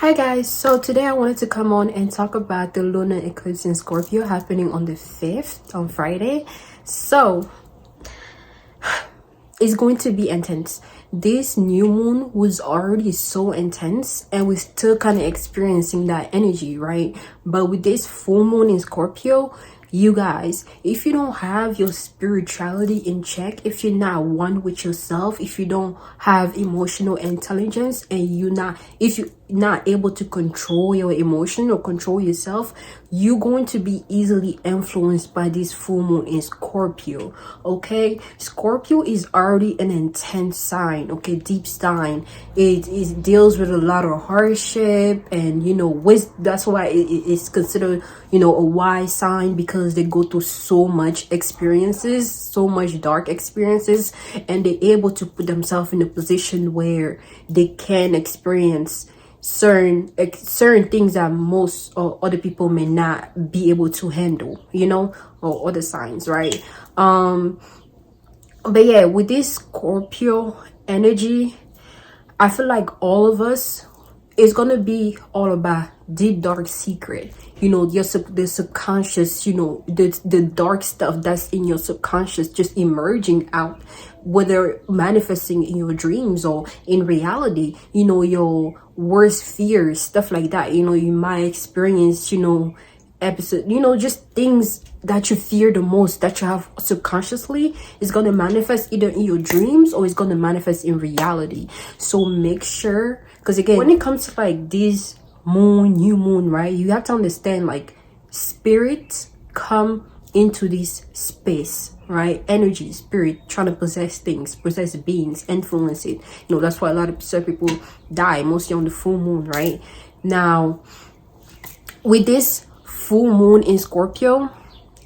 Hi guys, so today I wanted to come on and talk about the lunar eclipse in Scorpio happening on the 5th on Friday. So it's going to be intense. This new moon was already so intense and we're still kind of experiencing that energy, right? But with this full moon in Scorpio, you guys, if you don't have your spirituality in check, if you're not one with yourself, if you don't have emotional intelligence, and if you're not able to control your emotion or control yourself, you're going to be easily influenced by this full moon in Scorpio. Okay, Scorpio is already an intense sign, okay, deep sign. It deals with a lot of hardship, and that's why it's considered a wise sign, because they go through so much experiences, so much dark experiences, and they're able to put themselves in a position where they can experience certain things that most other people may not be able to handle, or other signs, right? But yeah, with this Scorpio energy, I feel like all of us, it's gonna be all about deep dark secret, the subconscious, the dark stuff that's in your subconscious just emerging out, whether manifesting in your dreams or in reality, your worst fears, stuff like that. You might experience episode, just things that you fear the most, that you have subconsciously, is going to manifest either in your dreams or it's going to manifest in reality. So make sure, because again, when it comes to like this new moon, right, you have to understand, like, spirits come into this space, right? Energy, spirit trying to possess things, possess beings, influence it. That's why a lot of people die mostly on the full moon, right? Now with this full moon in Scorpio,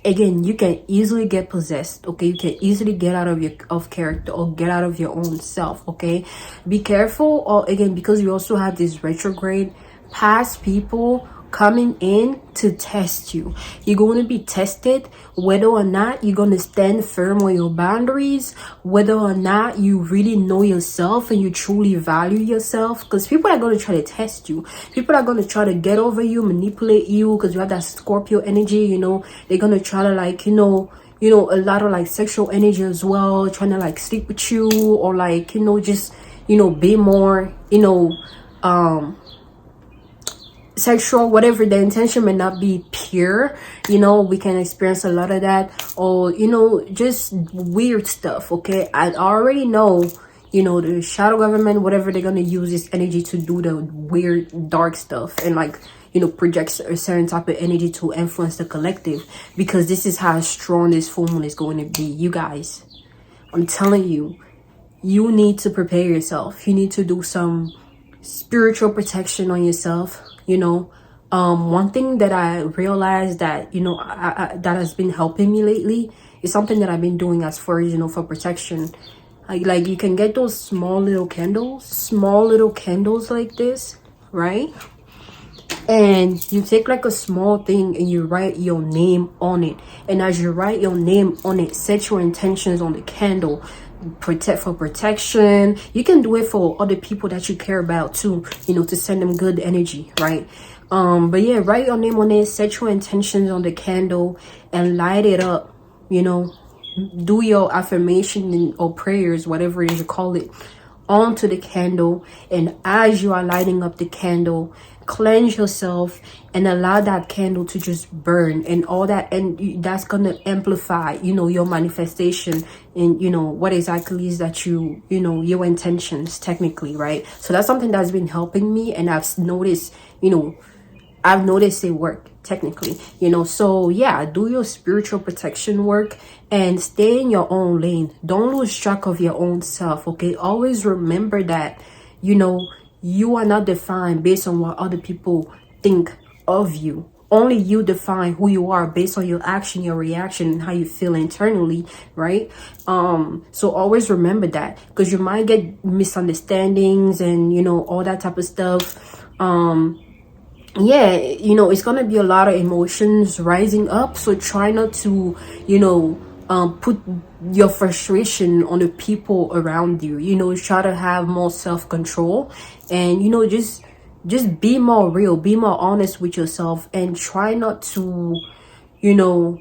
again, you can easily get possessed. Okay, you can easily get out of your character or get out of your own self. Okay, be careful. Or again, because we also have this retrograde, past people coming in to test you. You're going to be tested whether or not you're going to stand firm on your boundaries, whether or not you really know yourself and you truly value yourself, because people are going to try to test you. People are going to try to get over you, manipulate you, because you have that Scorpio energy. They're going to try to, like, a lot of like sexual energy as well, trying to like sleep with you, or like, just be more sexual, whatever. The intention may not be pure. We can experience a lot of that, or just weird stuff. Okay, I already know, the shadow government, whatever, they're gonna use this energy to do the weird dark stuff, and like project a certain type of energy to influence the collective, because this is how strong this full moon is going to be. You guys, I'm telling you, you need to prepare yourself. You need to do some spiritual protection on yourself. One thing that I realized that that has been helping me lately is something that I've been doing as far as for protection. Like you can get those small little candles like this, right? And you take like a small thing and you write your name on it, and as you write your name on it, set your intentions on the candle. For protection. You can do it for other people that you care about too, to send them good energy, right? But yeah, write your name on it, set your intentions on the candle, and light it up. Do your affirmation or prayers, whatever it is you call it, onto the candle. And as you are lighting up the candle, cleanse yourself and allow that candle to just burn, and all that, and that's gonna amplify your manifestation, and what exactly is that your intentions technically, right? So that's something that's been helping me, and I've noticed it work technically. So yeah, do your spiritual protection work and stay in your own lane. Don't lose track of your own self. Okay, always remember that you are not defined based on what other people think of you. Only you define who you are based on your action, your reaction, and how you feel internally, right? So always remember that, because you might get misunderstandings and all that type of stuff. Yeah, it's gonna be a lot of emotions rising up, so try not to put your frustration on the people around you. Try to have more self-control, and just just be more real, be more honest with yourself, and try not to, you know,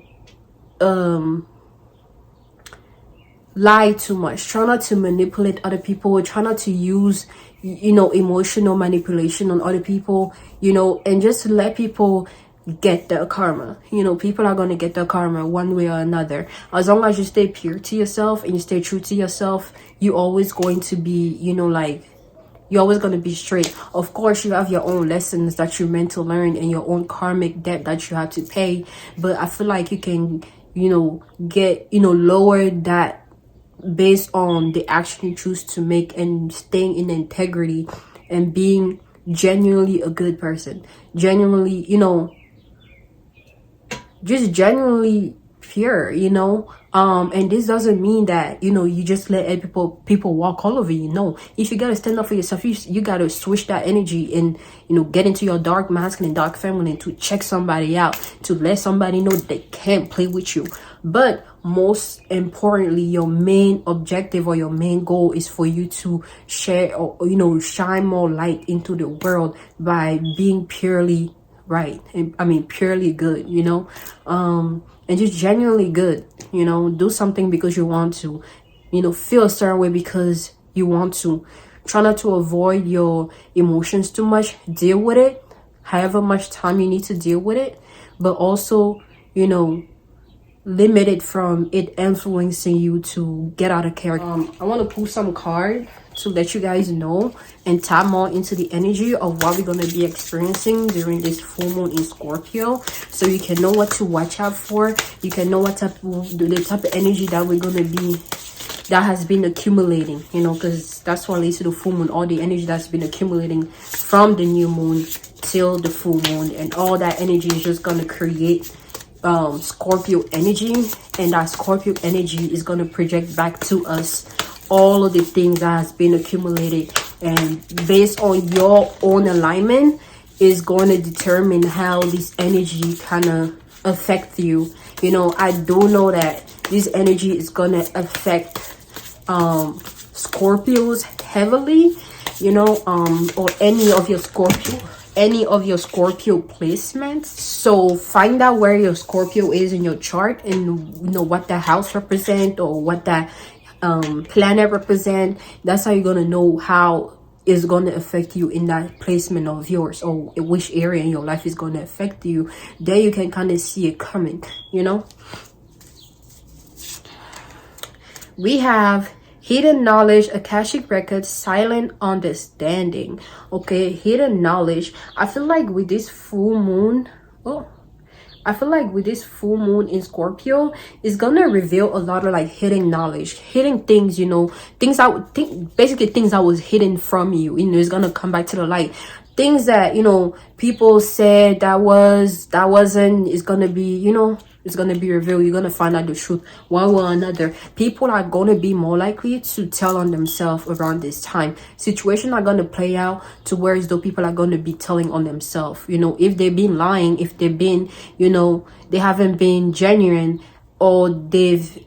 lie too much. Try not to manipulate other people. Try not to use, emotional manipulation on other people, and just let people get their karma. People are going to get their karma one way or another. As long as you stay pure to yourself and you stay true to yourself, you always going to be, you're always going to be straight. Of course, you have your own lessons that you're meant to learn and your own karmic debt that you have to pay. But I feel like you can, get, lower that based on the action you choose to make and staying in integrity and being genuinely a good person. Genuinely, just genuinely pure, and this doesn't mean that you just let people walk all over you. No, if you gotta stand up for yourself, you gotta switch that energy and get into your dark masculine, dark feminine, to check somebody out, to let somebody know they can't play with you. But most importantly, your main objective or your main goal is for you to share or shine more light into the world by being purely right, and purely good, and just genuinely good. Do something because you want to, feel a certain way because you want to. Try not to avoid your emotions too much. Deal with it however much time you need to deal with it, but also limit it from it influencing you to get out of character. I want to pull some card to let you guys know and tap more into the energy of what we're going to be experiencing during this full moon in Scorpio, so you can know what to watch out for. You can know what the type of energy that we're going to be, that has been accumulating, because that's what leads to the full moon. All the energy that's been accumulating from the new moon till the full moon, and all that energy is just going to create Scorpio energy, and that Scorpio energy is going to project back to us all of the things that has been accumulated, and based on your own alignment is going to determine how this energy kind of affect you. I do know that this energy is going to affect Scorpios heavily, or any of your Scorpio placements. So find out where your Scorpio is in your chart, and what that house represent, or what that planet represent. That's how you're gonna know how it's gonna affect you in that placement of yours, or which area in your life is gonna affect you. There you can kind of see it coming. We have hidden knowledge, Akashic records, silent understanding. Okay, hidden knowledge. I feel like with this full moon, in Scorpio, is gonna reveal a lot of like hidden knowledge, hidden things, things I would think, basically things that was hidden from you, it's gonna come back to the light. Things that people said that wasn't, is gonna be, it's gonna be revealed. You're gonna find out the truth one way or another. People are gonna be more likely to tell on themselves around this time. Situations are gonna play out to where as though people are gonna be telling on themselves. If they've been lying, if they've been, they haven't been genuine, or they've,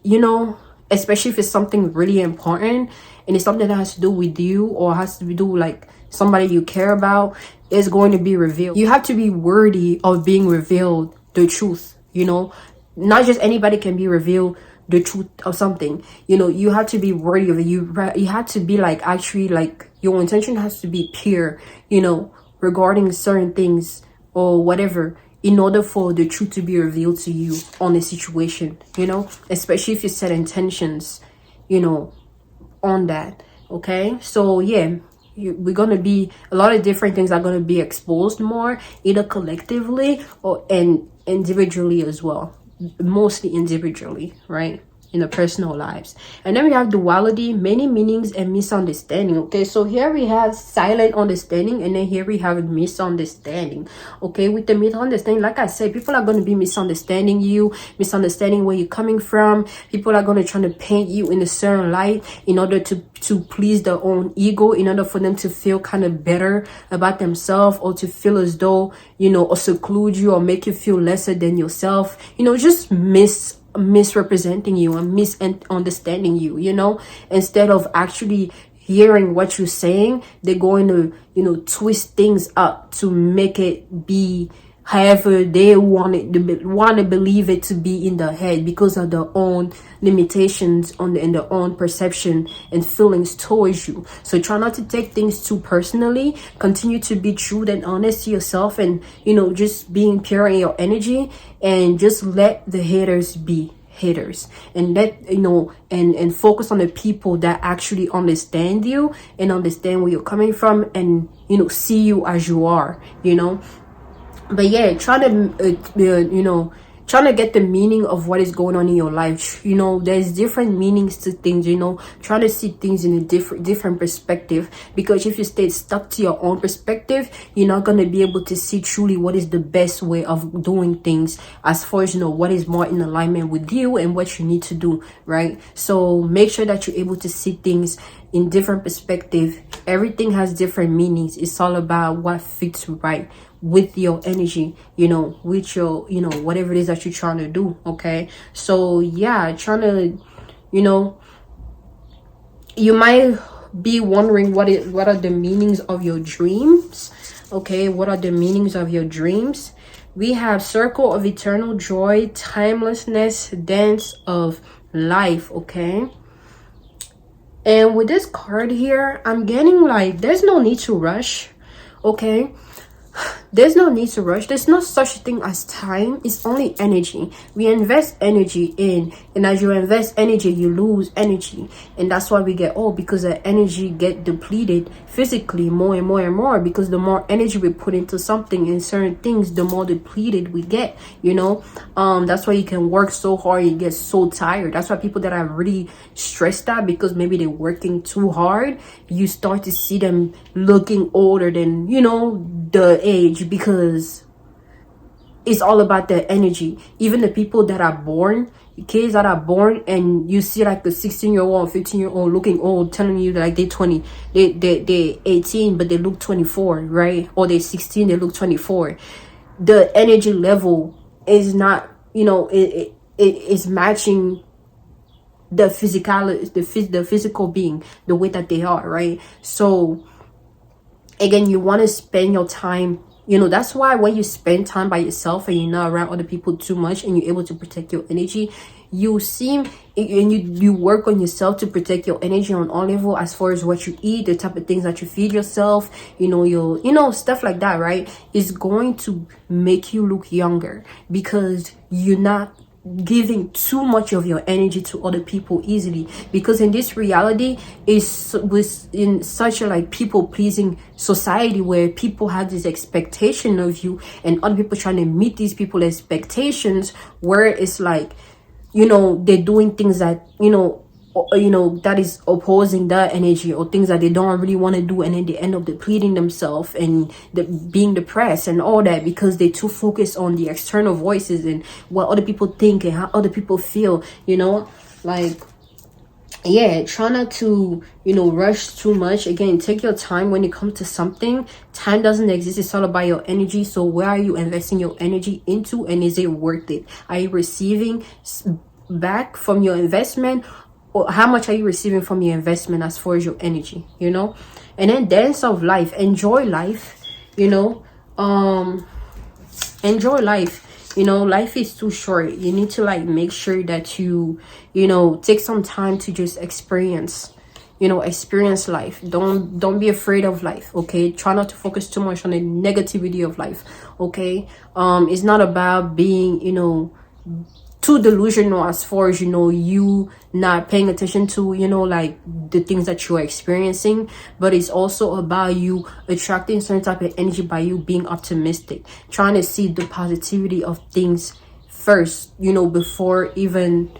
especially if it's something really important and it's something that has to do with you, or has to do like somebody you care about, is going to be revealed. You have to be worthy of being revealed the truth. Not just anybody can be revealed the truth of something. You have to be worthy of it. You have to be like, actually, like, your intention has to be pure, regarding certain things or whatever, in order for the truth to be revealed to you on a situation, especially if you set intentions, on that. Okay, so yeah, we're gonna be, a lot of different things are gonna be exposed more, either collectively or individually as well, mostly individually, right, in the personal lives. And then we have duality, many meanings, and misunderstanding. Okay, so here we have silent understanding, and then here we have misunderstanding. Okay, with the misunderstanding, like I said, people are going to be misunderstanding you, misunderstanding where you're coming from. People are going to try to paint you in a certain light in order to please their own ego, in order for them to feel kind of better about themselves, or to feel as though, or seclude you, or make you feel lesser than yourself, just misrepresenting you and misunderstanding you, instead of actually hearing what you're saying, they're going to, you know, twist things up to make it be however they want to believe it to be in their head, because of their own limitations and their own perception and feelings towards you. So try not to take things too personally. Continue to be true and honest to yourself, and, you know, just being pure in your energy, and just let the haters be haters, and let, you know, and focus on the people that actually understand you and understand where you're coming from, and, you know, see you as you are, you know. But yeah, try to you know, trying to get the meaning of what is going on in your life. You know, there's different meanings to things, you know, try to see things in a different perspective, because if you stay stuck to your own perspective, you're not going to be able to see truly what is the best way of doing things, as far as, you know, what is more in alignment with you and what you need to do, right? So make sure that you're able to see things in different perspective. Everything has different meanings. It's all about what fits right with your energy, you know, with your, you know, whatever it is that you're trying to do. Okay, so yeah, trying to, you know, you might be wondering what are the meanings of your dreams. Okay, what are the meanings of your dreams? We have circle of eternal joy, timelessness, dance of life. Okay, and with this card here, I'm getting like there's no need to rush. Okay, there's no need to rush. There's no such thing as time. It's only energy. We invest energy in, and as you invest energy, you lose energy, and that's why we get old, because the energy get depleted physically more and more and more, because the more energy we put into something in certain things, the more depleted we get, you know. That's why you can work so hard, you get so tired. That's why people that are really stressed out because maybe they're working too hard, you start to see them looking older than, you know, the age, because it's all about the energy. Even the people that are born, kids that are born, and you see like a 16-year-old, 15-year-old looking old, telling you like they're 20, they 18 but they look 24, right? Or they're 16, they look 24. The energy level is not, you know, it is matching the the physical being, the way that they are, right? So again, you want to spend your time, you know, that's why when you spend time by yourself and you're not around other people too much, and you're able to protect your energy, you seem, and you work on yourself to protect your energy on all level, as far as what you eat, the type of things that you feed yourself, you know, your, you know, stuff like that, right? Is going to make you look younger, because you're not giving too much of your energy to other people easily. Because in this reality is was in such a like people pleasing society, where people have this expectation of you, and other people trying to meet these people's expectations, where it's like, you know, they're doing things that, you know, that is opposing that energy, or things that they don't really want to do, and then they end up depleting themselves and being depressed and all that, because they're too focused on the external voices and what other people think and how other people feel, you know. Like, yeah, try not to, you know, rush too much. Again, take your time when it comes to something. Time doesn't exist. It's all about your energy. So where are you investing your energy into, and is it worth it? Are you receiving back from your investment, or how much are you receiving from your investment as far as your energy, you know? And then dance of life, enjoy life, you know. Enjoy life, you know. Life is too short. You need to like make sure that you know, take some time to just experience, you know, experience life. Don't be afraid of life. Okay, try not to focus too much on the negativity of life. Okay, it's not about being, you know, too delusional, as far as, you know, you not paying attention to, you know, like the things that you're experiencing, but it's also about you attracting certain type of energy by you being optimistic, trying to see the positivity of things first, you know, before even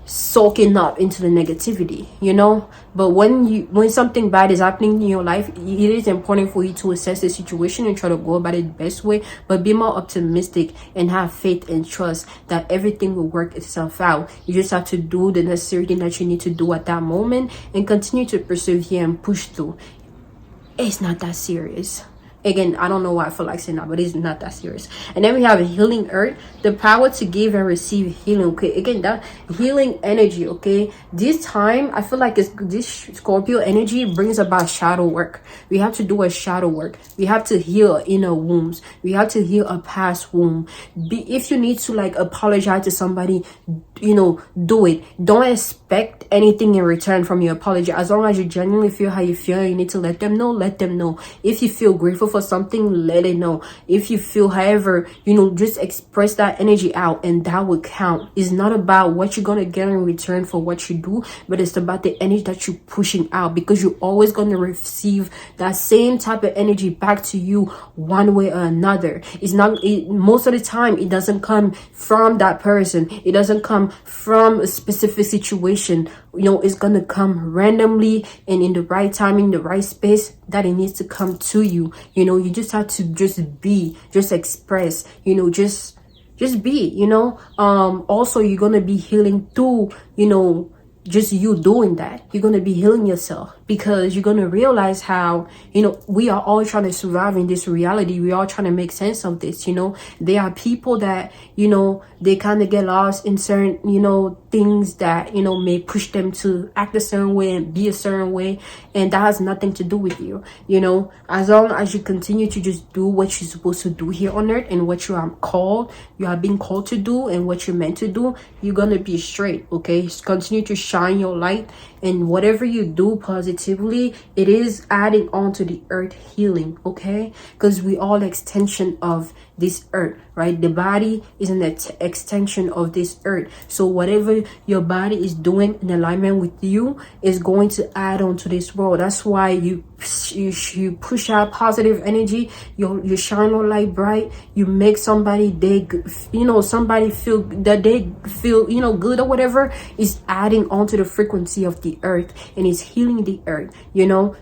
soaking up into the negativity, you know. But when something bad is happening in your life, it is important for you to assess the situation and try to go about it the best way, but be more optimistic and have faith and trust that everything will work itself out. You just have to do the necessary thing that you need to do at that moment, and continue to persevere and push through. It's not that serious. Again, I don't know why I feel like saying that, but it's not that serious. And then we have a healing earth, the power to give and receive healing. Okay, again, that healing energy. Okay, this time I feel like this Scorpio energy brings about shadow work. We have to do a shadow work. We have to heal inner wounds. We have to heal a past wound. If you need to like apologize to somebody, do it. Don't expect anything in return from your apology. As long as you genuinely feel how you feel, you need to let them know. If you feel grateful for something, let it know. If you feel however, just express that energy out, and that will count. It's not about what you're gonna get in return for what you do, but it's about the energy that you're pushing out, because you're always gonna receive that same type of energy back to you one way or another. Most of the time it doesn't come from that person, it doesn't come from a specific situation. It's gonna come randomly and in the right time, in the right space that it needs to come to you. You just have to just express, just be. Also you're gonna be healing through, just you doing that. You're going to be healing yourself, because you're going to realize how, we are all trying to survive in this reality. We are trying to make sense of this. There are people that, they kind of get lost in certain, things that, may push them to act a certain way and be a certain way. And that has nothing to do with you. As long as you continue to just do what you're supposed to do here on earth, and what you are being called to do, and what you're meant to do, you're going to be straight. Okay. Just continue to shine your light, and whatever you do positively, it is adding on to the earth healing. Okay, because we all extension of this earth, right? The body is an extension of this earth. So whatever your body is doing in alignment with you is going to add on to this world. That's why you push out positive energy. You shine your light bright. You make somebody somebody feel that they feel good or whatever, is adding on to the frequency of the earth, and is healing the earth.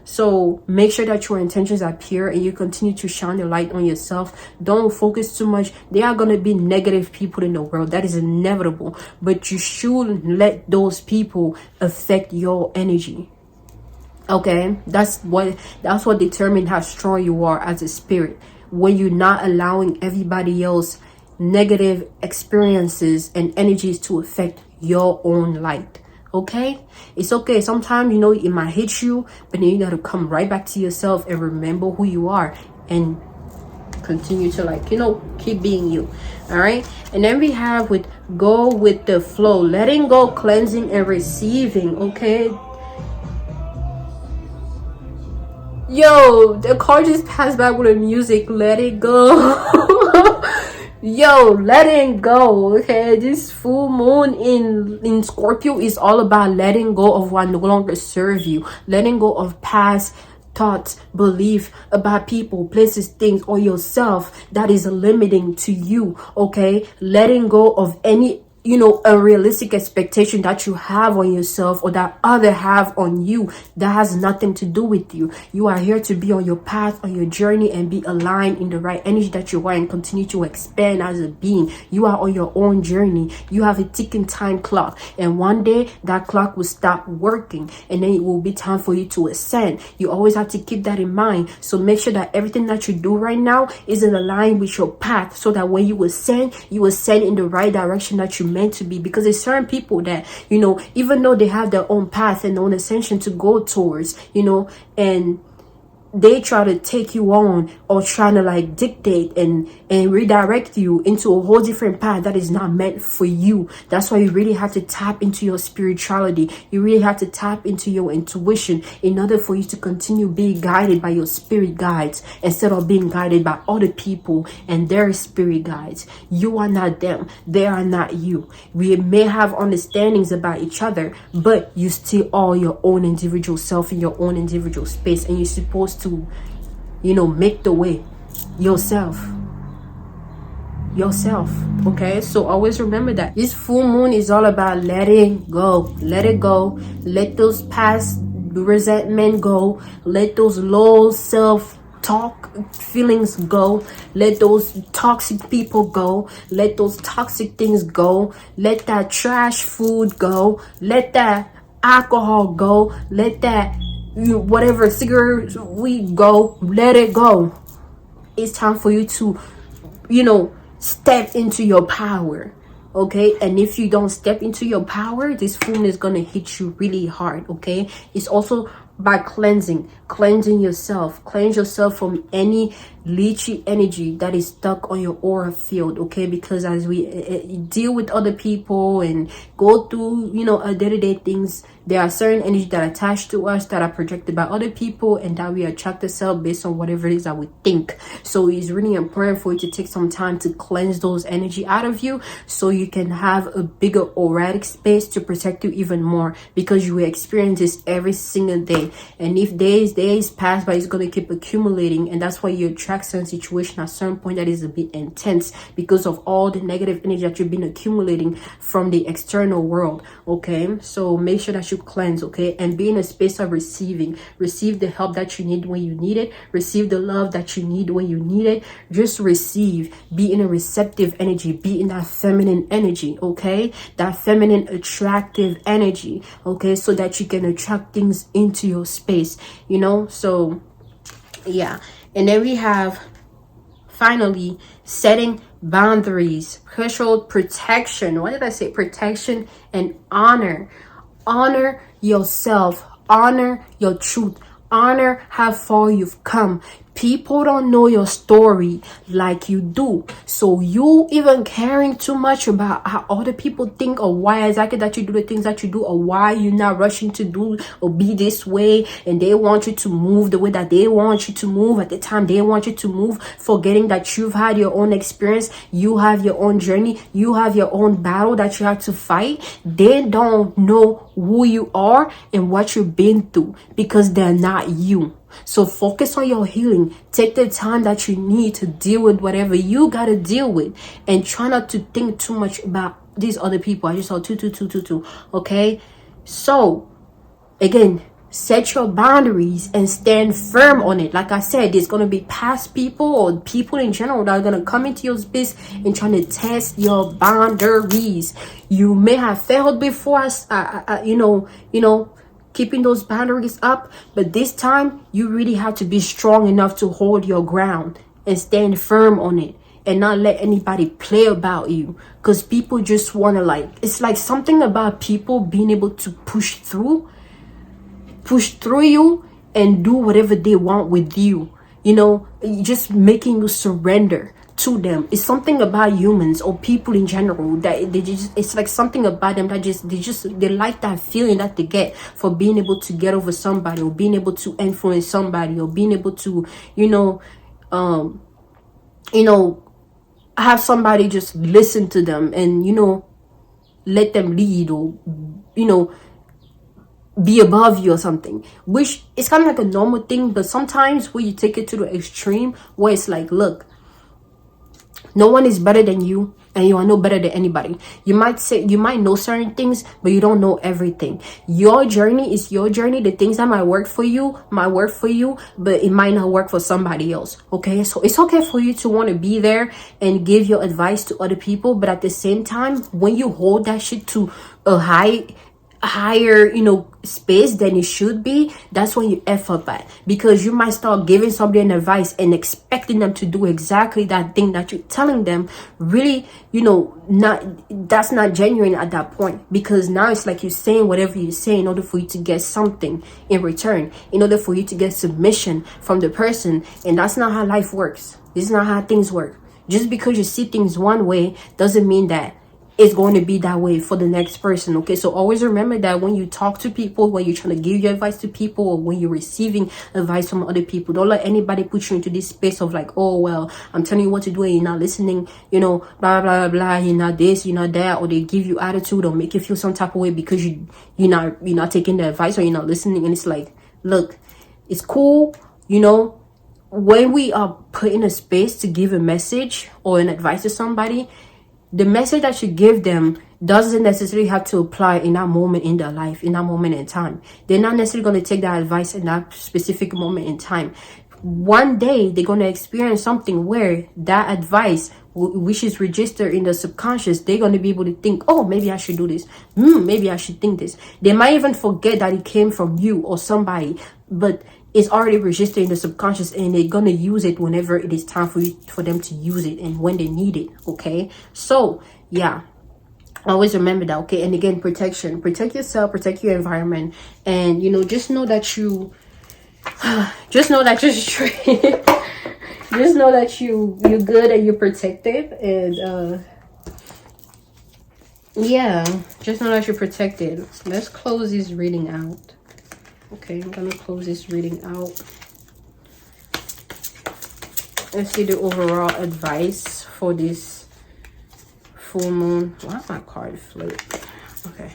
So make sure that your intentions are pure, and you continue to shine the light on yourself. Don't focus too much. There are going to be negative people in the world, that is inevitable, but you shouldn't let those people affect your energy. Okay, that's what determines how strong you are as a spirit, when you're not allowing everybody else negative experiences and energies to affect your own light. Okay, it's okay. Sometimes it might hit you, but then you got to come right back to yourself and remember who you are, and continue to keep being you. All right. And then we have with go with the flow, letting go, cleansing, and receiving. Okay, yo, the car just passed by with the music. Let it go. Yo, letting go. Okay, this full moon in Scorpio is all about letting go of what no longer serve you, letting go of past thoughts, belief about people, places, things, or yourself that is limiting to you. Okay, letting go of any unrealistic expectation that you have on yourself, or that other have on you, that has nothing to do with you. You are here to be on your path, on your journey, and be aligned in the right energy that you are, and continue to expand as a being. You are on your own journey. You have a ticking time clock, and one day that clock will stop working, and then it will be time for you to ascend. You always have to keep that in mind. So make sure that everything that you do right now is in line with your path, so that when you ascend in the right direction that you meant to be. Because there's certain people that even though they have their own path and own ascension to go towards, and they try to take you on, or trying to dictate and redirect you into a whole different path that is not meant for you. That's why you really have to tap into your spirituality. You really have to tap into your intuition in order for you to continue being guided by your spirit guides, instead of being guided by other people and their spirit guides. You are not them, they are not you. We may have understandings about each other, but you still are your own individual self in your own individual space, and you're supposed to make the way yourself. Okay, so always remember that this full moon is all about letting go. Let it go. Let those past resentment go. Let those low self talk feelings go. Let those toxic people go. Let those toxic things go. Let that trash food go. Let that alcohol go. Let that whatever cigarettes we go. Let it go. it's time for you to, step into your power. Okay, and if you don't step into your power, this fullness is gonna hit you really hard. Okay, it's also by cleansing yourself. Cleanse yourself from any leechy energy that is stuck on your aura field. Okay, because as we deal with other people and go through our day-to-day things, there are certain energies that are attached to us that are projected by other people, and that we attract ourselves based on whatever it is that we think. So it's really important for you to take some time to cleanse those energy out of you, so you can have a bigger auratic space to protect you even more, because you will experience this every single day. And if days pass by, it's going to keep accumulating, and that's why you attract certain situation at certain point that is a bit intense, because of all the negative energy that you've been accumulating from the external world. Okay, so make sure that you cleanse. Okay, and be in a space of receive the help that you need when you need it, receive the love that you need when you need it. Just receive, be in a receptive energy, be in that feminine energy. Okay, that feminine attractive energy. Okay, so that you can attract things into your space, so yeah. And then we have finally setting boundaries, threshold protection. What did I say? Protection and honor. Honor yourself, honor your truth, honor how far you've come. People don't know your story like you do. So you even caring too much about how other people think, or why exactly that you do the things that you do, or why you're not rushing to do or be this way, and they want you to move the way that they want you to move at the time they want you to move, forgetting that you've had your own experience, you have your own journey, you have your own battle that you have to fight. They don't know who you are and what you've been through, because they're not you. So focus on your healing. Take the time that you need to deal with whatever you gotta deal with, and try not to think too much about these other people. I just saw two. Okay, so again, set your boundaries and stand firm on it. Like I said, there's gonna be past people or people in general that are gonna come into your space and trying to test your boundaries. You may have failed before, keeping those boundaries up, but this time you really have to be strong enough to hold your ground and stand firm on it, and not let anybody play about you. Because people just want to, it's like something about people being able to push through you and do whatever they want with you, just making you surrender to them. It's something about humans or people in general that it's like something about them that they like that feeling that they get for being able to get over somebody, or being able to influence somebody, or being able to have somebody just listen to them and let them lead, or be above you or something, which is kind of like a normal thing. But sometimes when you take it to the extreme, where it's like, look, no one is better than you, and you are no better than anybody. You might know certain things, but you don't know everything. Your journey is your journey. The things that might work for you, but it might not work for somebody else. Okay, so it's okay for you to want to be there and give your advice to other people, but at the same time, when you hold that shit to a higher space than it should be, that's when you F up at, because you might start giving somebody an advice and expecting them to do exactly that thing that you're telling them. Really, that's not genuine at that point, because now it's like you're saying whatever you say in order for you to get something in return, in order for you to get submission from the person, and that's not how life works. This is not how things work. Just because you see things one way doesn't mean that it's going to be that way for the next person. Okay, so always remember that when you talk to people, when you're trying to give your advice to people, or when you're receiving advice from other people, don't let anybody put you into this space of like, oh well, I'm telling you what to do and you're not listening, blah blah blah blah, you're not this, you're not that, or they give you attitude or make you feel some type of way because you're not taking the advice, or you're not listening. And it's like, look, it's cool, when we are put in a space to give a message or an advice to somebody, the message that you give them doesn't necessarily have to apply in that moment in their life, in that moment in time. They're not necessarily going to take that advice in that specific moment in time. One day they're going to experience something where that advice, which is registered in the subconscious, they're going to be able to think, oh, maybe I should do this. Maybe I should think this. They might even forget that it came from you or somebody, but is already registered in the subconscious, and they're gonna use it whenever it is time for them to use it and when they need it. Okay, so yeah, always remember that. Okay, and again, protection, protect yourself, protect your environment, and just know that you just know that you're straight. Just know that you're good and you're protected, and yeah, just know that you're protected. Let's close this reading out. Okay, I'm gonna close this reading out. Let's see the overall advice for this full moon. Why my card flipped? Okay,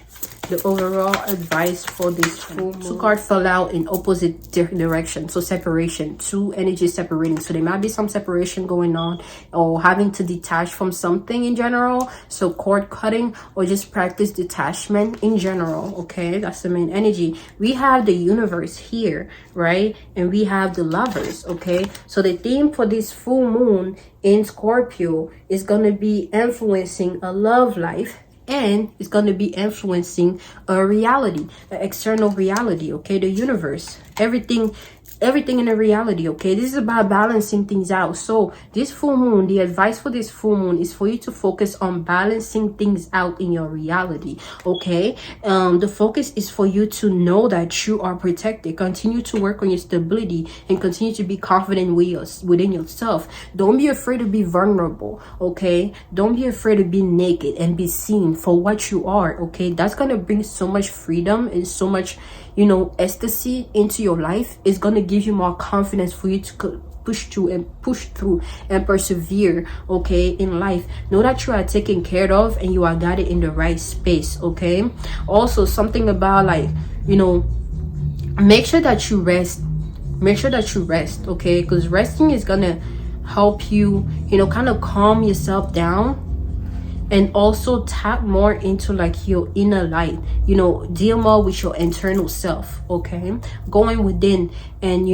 the overall advice for this full moon. Two cards fell out in opposite direction, so separation, two energies separating. So there might be some separation going on, or having to detach from something in general, so cord cutting, or just practice detachment in general. Okay, that's the main energy. We have the universe here, right? And we have the lovers. Okay, so the theme for this full moon in Scorpio is going to be influencing a love life, and it's going to be influencing a reality, an external reality. Okay, the universe, everything in the reality. Okay, this is about balancing things out. So this full moon, the advice for this full moon is for you to focus on balancing things out in your reality. Okay, the focus is for you to know that you are protected. Continue to work on your stability and continue to be confident within yourself. Don't be afraid to be vulnerable. Okay, don't be afraid to be naked and be seen for what you are. Okay, that's gonna bring so much freedom and so much ecstasy into your life. Is going to give you more confidence for you to push through and persevere. Okay, in life, know that you are taken care of and you are guided in the right space. Okay, also something about make sure that you rest. Okay, because resting is gonna help you kind of calm yourself down, and also tap more into your inner light, deal more with your internal self. Okay, going within and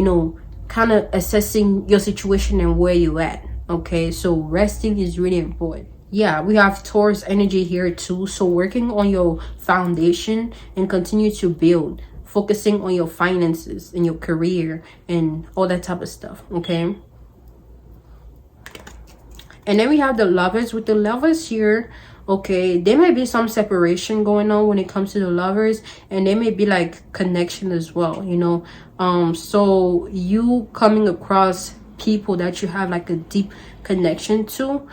kind of assessing your situation and where you at. Okay, so resting is really important. Yeah, we have Taurus energy here too, so working on your foundation and continue to build, focusing on your finances and your career and all that type of stuff. Okay, and then we have the lovers. With the lovers here, okay, there may be some separation going on when it comes to the lovers, and there may be connection as well, so you coming across people that you have a deep connection to,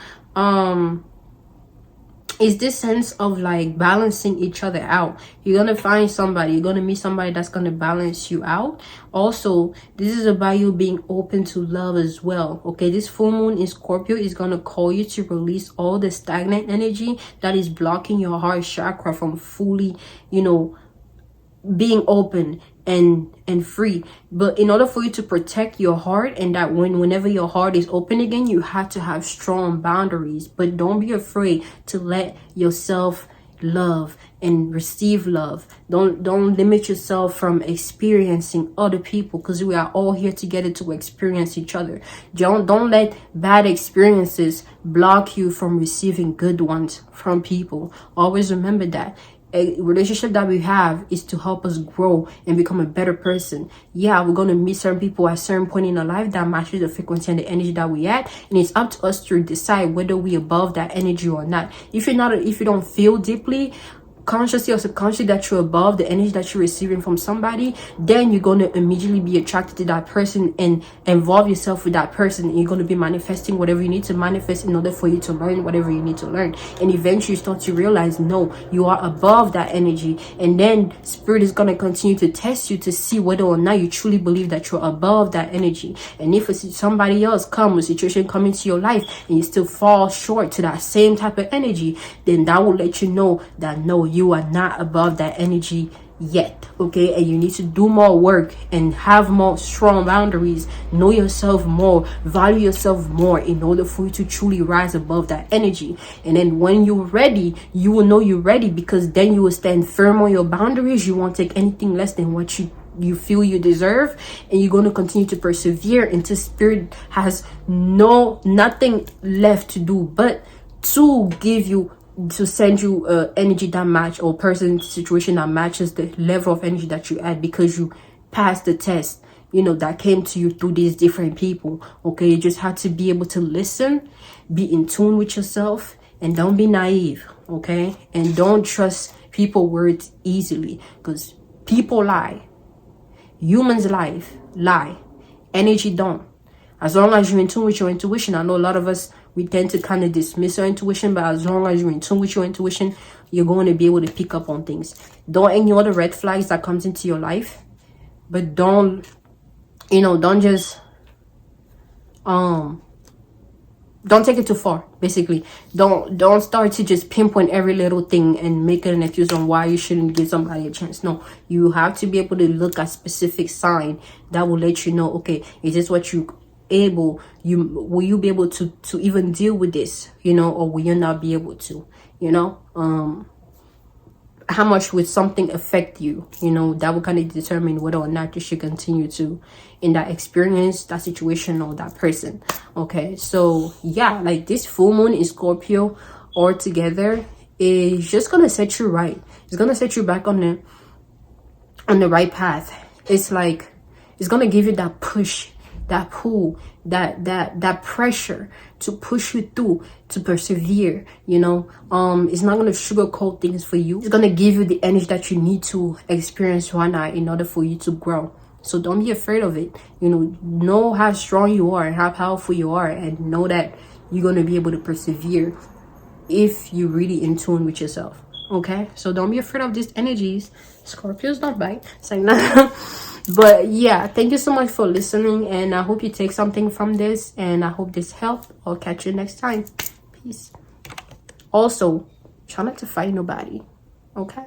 is this sense of balancing each other out. You're gonna find somebody, you're gonna meet somebody that's gonna balance you out. Also, this is about you being open to love as well. Okay, this full moon in Scorpio is gonna call you to release all the stagnant energy that is blocking your heart chakra from fully being open and free. But in order for you to protect your heart, and that whenever your heart is open again, you have to have strong boundaries. But don't be afraid to let yourself love and receive love. Don't limit yourself from experiencing other people, because we are all here together to experience each other. Don't let bad experiences block you from receiving good ones from people. Always remember that a relationship that we have is to help us grow and become a better person. Yeah, we're going to meet certain people at a certain point in our life that matches the frequency and the energy that we at, and it's up to us to decide whether we above that energy or not. If you don't feel deeply, consciously or subconsciously, that you're above the energy that you're receiving from somebody, then you're going to immediately be attracted to that person and involve yourself with that person, and you're going to be manifesting whatever you need to manifest in order for you to learn whatever you need to learn. And eventually you start to realize, no, you are above that energy, and then spirit is going to continue to test you to see whether or not you truly believe that you're above that energy. And if somebody else a situation come into your life and you still fall short to that same type of energy, then that will let you know that no, you are not above that energy yet. Okay, and you need to do more work and have more strong boundaries, know yourself more, value yourself more, in order for you to truly rise above that energy. And then when you're ready, you will know you're ready, because then you will stand firm on your boundaries. You won't take anything less than what you feel you deserve, and you're going to continue to persevere until spirit has nothing left to do but to send you energy that match, or person situation that matches the level of energy that you add, because you passed the test. you know, that came to you through these different people. Okay, you just have to be able to listen, be in tune with yourself, and don't be naive. Okay, and don't trust people words easily, because people lie, humans lie, energy don't. As long as you're in tune with your intuition, I know a lot of us, we tend to kind of dismiss our intuition, but as long as you're in tune with your intuition, you're going to be able to pick up on things. Don't ignore the red flags that comes into your life, but don't, you know, don't just don't take it too far. Basically, don't start to just pinpoint every little thing and make an excuse on why you shouldn't give somebody a chance. No, you have to be able to look at specific sign that will let you know, okay, is this what you able, will you be able to even deal with this, you know, or will you not be able to, you know, how much would something affect you, you know, that will kind of determine whether or not you should continue to in that experience, that situation, or that person. Okay, so yeah, like this full moon in Scorpio all together is just gonna set you right. It's gonna set you back on the right path. It's like it's gonna give you that push, that pull, that pressure to push you through, to persevere, you know. It's not going to sugarcoat things for you. It's going to give you the energy that you need to experience right now in order for you to grow. So don't be afraid of it, you know how strong you are and how powerful you are, and know that you're going to be able to persevere if you're really in tune with yourself. Okay, so don't be afraid of these energies. Scorpios don't bite. It's like, nah. But yeah, thank you so much for listening, and I hope you take something from this, and I hope this helped. I'll catch you next time. Peace. Also, try not to fight nobody. Okay.